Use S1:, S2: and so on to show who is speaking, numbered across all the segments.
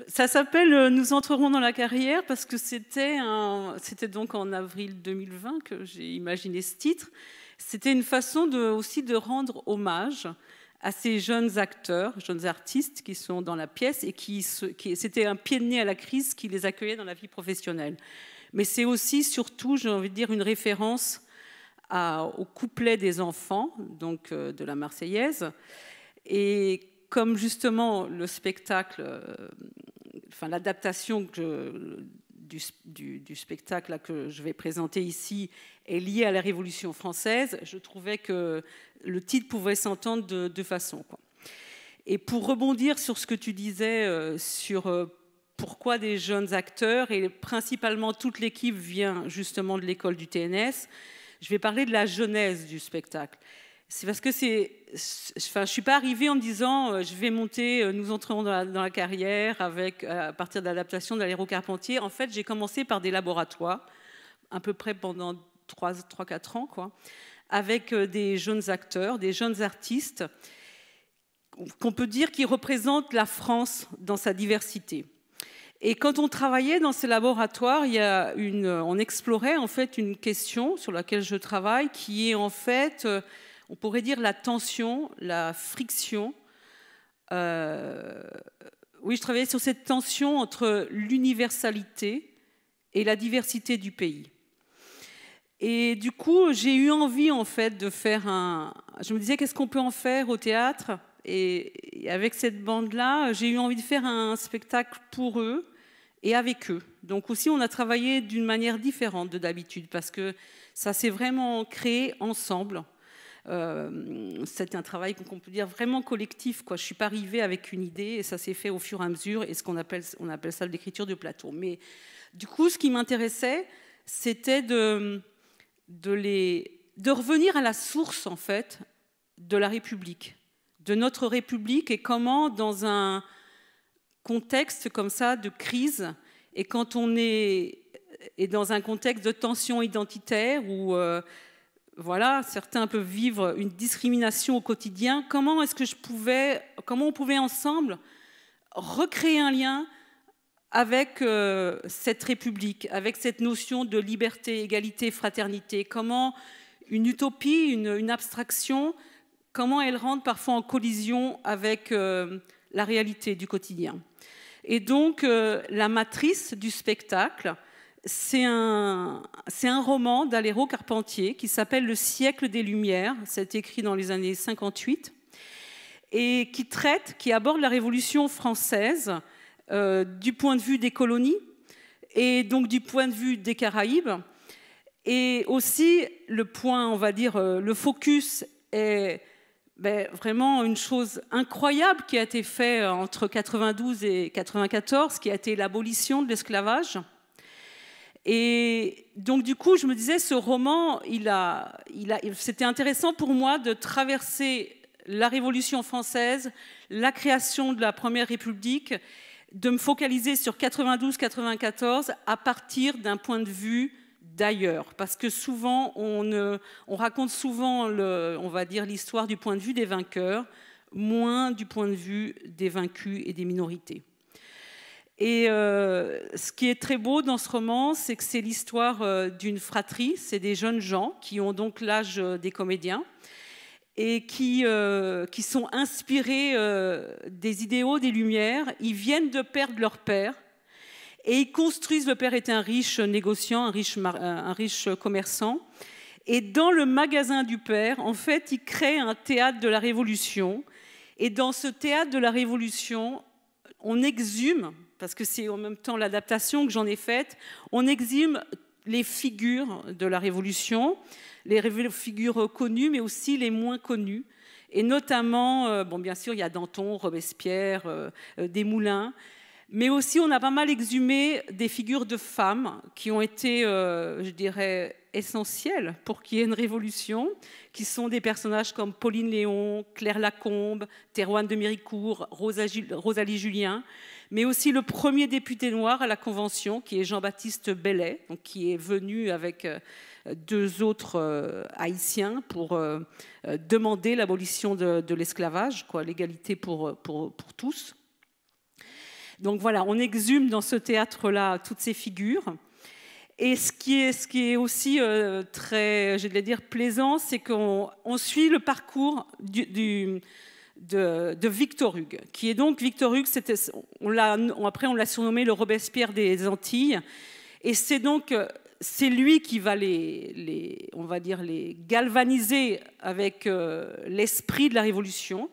S1: Ça s'appelle Nous entrerons dans la carrière parce que c'était donc en avril 2020 que j'ai imaginé ce titre. C'était une façon aussi de rendre hommage à ces jeunes acteurs, jeunes artistes qui sont dans la pièce et c'était un pied de nez à la crise qui les accueillait dans la vie professionnelle. Mais c'est aussi, surtout, j'ai envie de dire, une référence au couplet des enfants, donc de la Marseillaise. Et comme justement le spectacle, enfin l'adaptation du spectacle là, que je vais présenter ici est liée à la Révolution française, je trouvais que le titre pouvait s'entendre de deux façons, quoi. Et pour rebondir sur ce que tu disais sur pourquoi des jeunes acteurs, et principalement toute l'équipe vient justement de l'école du TNS, je vais parler de la genèse du spectacle. C'est parce que je ne suis pas arrivée en me disant je vais monter, nous entrons dans la carrière à partir de l'adaptation d'Aléro Carpentier. En fait, j'ai commencé par des laboratoires, à peu près pendant 3-4 ans, quoi, avec des jeunes acteurs, des jeunes artistes, qu'on peut dire qui représentent la France dans sa diversité. Et quand on travaillait dans ces laboratoires, on explorait en fait une question sur laquelle je travaille, qui est en fait, on pourrait dire la tension, la friction. Oui, je travaillais sur cette tension entre l'universalité et la diversité du pays. Et du coup, j'ai eu envie en fait de faire je me disais, qu'est-ce qu'on peut en faire au théâtre ? Et avec cette bande-là, j'ai eu envie de faire un spectacle pour eux et avec eux. Donc aussi, on a travaillé d'une manière différente de d'habitude parce que ça s'est vraiment créé ensemble. C'était un travail qu'on peut dire vraiment collectif, quoi. Je ne suis pas arrivée avec une idée et ça s'est fait au fur et à mesure, et on appelle ça l'écriture de plateau. Mais du coup, ce qui m'intéressait, c'était de revenir à la source, en fait, de la République, de notre République, et comment, dans un contexte comme ça de crise, et quand on est dans un contexte de tension identitaire où voilà, certains peuvent vivre une discrimination au quotidien, comment on pouvait ensemble recréer un lien avec cette République, avec cette notion de liberté, égalité, fraternité, comment une utopie, une abstraction, comment elle rentre parfois en collision avec la réalité du quotidien. Et donc, la matrice du spectacle, c'est un roman d'Aléro Carpentier qui s'appelle Le siècle des Lumières. C'est écrit dans les années 58 et qui aborde la Révolution française du point de vue des colonies et donc du point de vue des Caraïbes. Et aussi, le point, on va dire, le focus est vraiment une chose incroyable qui a été faite entre 92 et 94, qui a été l'abolition de l'esclavage. Et donc, du coup, je me disais, ce roman, c'était intéressant pour moi de traverser la Révolution française, la création de la Première République, de me focaliser sur 92-94 à partir d'un point de vue d'ailleurs, parce que souvent, on raconte souvent, on va dire, l'histoire du point de vue des vainqueurs, moins du point de vue des vaincus et des minorités. Et ce qui est très beau dans ce roman, c'est que c'est l'histoire d'une fratrie, c'est des jeunes gens qui ont donc l'âge des comédiens et qui sont inspirés des idéaux des Lumières. Ils viennent de perdre leur père et ils construisent, le père était un riche négociant, un riche commerçant. Et dans le magasin du père, en fait, il crée un théâtre de la Révolution. Et dans ce théâtre de la Révolution, on exhume, parce que c'est en même temps l'adaptation que j'en ai faite, on exhume les figures de la Révolution, les figures connues, mais aussi les moins connues. Et notamment, bon, bien sûr, il y a Danton, Robespierre, Desmoulins, mais aussi on a pas mal exhumé des figures de femmes qui ont été, je dirais, essentielles pour qu'il y ait une révolution, qui sont des personnages comme Pauline Léon, Claire Lacombe, Théroigne de Méricourt, Rosalie Julien, mais aussi le premier député noir à la Convention, qui est Jean-Baptiste Bellay, donc qui est venu avec deux autres haïtiens pour demander l'abolition de l'esclavage, l'égalité pour tous. Donc voilà, on exhume dans ce théâtre-là toutes ces figures. Et ce qui est aussi très, je vais dire, plaisant, c'est qu'on suit le parcours de Victor Hugues, qui est donc Victor Hugues, après on l'a surnommé le Robespierre des Antilles, et c'est lui qui va on va dire les galvaniser avec l'esprit de la Révolution.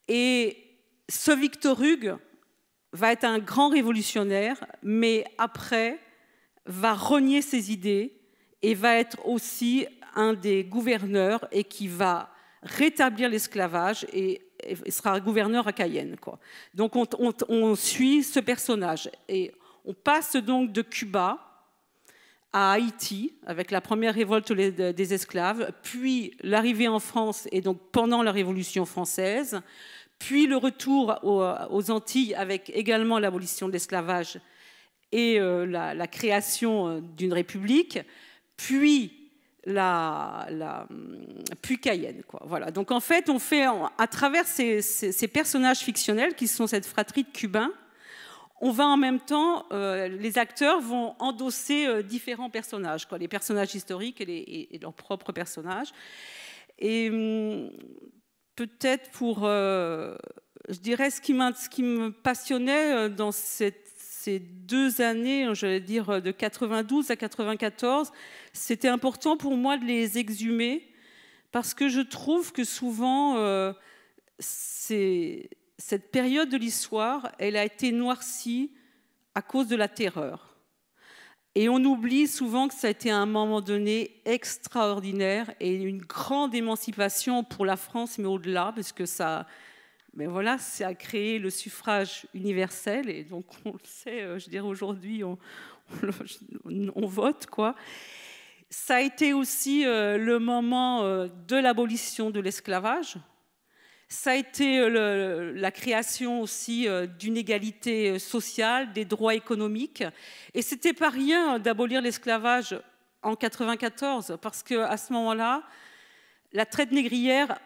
S1: Et ce Victor Hugues va être un grand révolutionnaire, mais après va renier ses idées et va être aussi un des gouverneurs et qui va rétablir l'esclavage et sera gouverneur à Cayenne, quoi. Donc on suit ce personnage et on passe donc de Cuba à Haïti avec la première révolte des esclaves, puis l'arrivée en France et donc pendant la Révolution française, puis le retour aux Antilles avec également l'abolition de l'esclavage et la création d'une république, puis Cayenne, quoi. Voilà. Donc en fait, on fait à travers ces personnages fictionnels qui sont cette fratrie de Cubains, on va en même temps, les acteurs vont endosser différents personnages, quoi, les personnages historiques et leurs propres personnages. Et peut-être je dirais, ce qui me passionnait dans ces 2 années, j'allais dire de 92 à 94, c'était important pour moi de les exhumer parce que je trouve que souvent, cette période de l'histoire, elle a été noircie à cause de la terreur. Et on oublie souvent que ça a été à un moment donné extraordinaire et une grande émancipation pour la France, mais au-delà, parce que ça a créé le suffrage universel. Et donc, on le sait, je dirais aujourd'hui, on vote, quoi. Ça a été aussi le moment de l'abolition de l'esclavage. Ça a été la création aussi d'une égalité sociale, des droits économiques. Et ce n'était pas rien d'abolir l'esclavage en 1994, parce qu'à ce moment-là, la traite négrière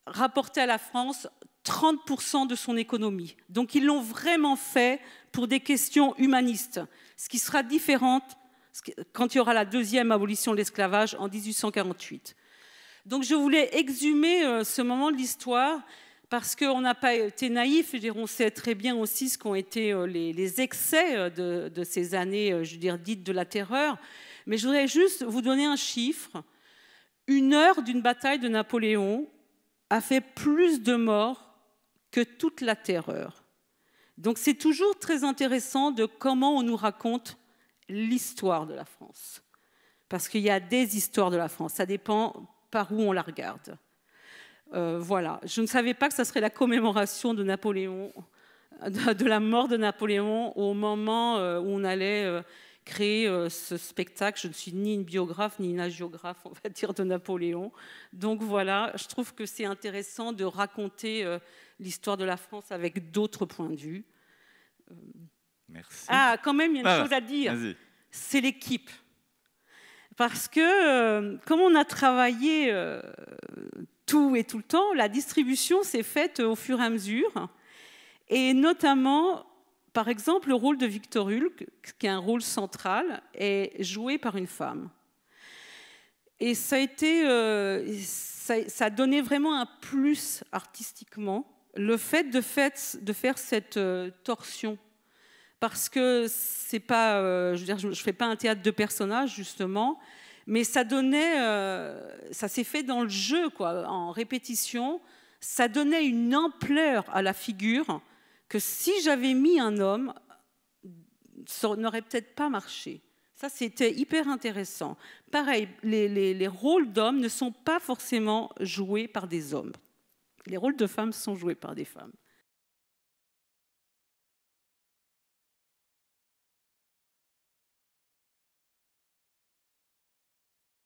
S1: rapportait à la France 30% de son économie. Donc ils l'ont vraiment fait pour des questions humanistes, ce qui sera différent quand il y aura la deuxième abolition de l'esclavage en 1848. Donc je voulais exhumer ce moment de l'histoire parce qu'on n'a pas été naïf. On sait très bien aussi ce qu'ont été les excès de ces années, je veux dire, dites de la terreur. Mais je voudrais juste vous donner un chiffre. 1 heure d'une bataille de Napoléon a fait plus de morts que toute la terreur. Donc c'est toujours très intéressant de comment on nous raconte l'histoire de la France. Parce qu'il y a des histoires de la France. Ça dépend par où on la regarde. Voilà. Je ne savais pas que ça serait la commémoration de Napoléon, de la mort de Napoléon, au moment où on allait créer ce spectacle. Je ne suis ni une biographe ni une hagiographe, on va dire, de Napoléon. Donc voilà, je trouve que c'est intéressant de raconter l'histoire de la France avec d'autres points de vue.
S2: Merci.
S1: Ah, quand même, il y a une chose à dire. C'est l'équipe. Parce que, comme on a travaillé tout et tout le temps, la distribution s'est faite au fur et à mesure. Et notamment, par exemple, le rôle de Victor Hugues, qui est un rôle central, est joué par une femme. Et ça a donné vraiment un plus artistiquement, le fait de faire cette torsion. Parce que c'est pas, je veux dire, je fais pas un théâtre de personnages justement, mais ça donnait, ça s'est fait dans le jeu, quoi, en répétition. Ça donnait une ampleur à la figure que si j'avais mis un homme, ça n'aurait peut-être pas marché. Ça, c'était hyper intéressant. Pareil, les rôles d'hommes ne sont pas forcément joués par des hommes. Les rôles de femmes sont joués par des femmes.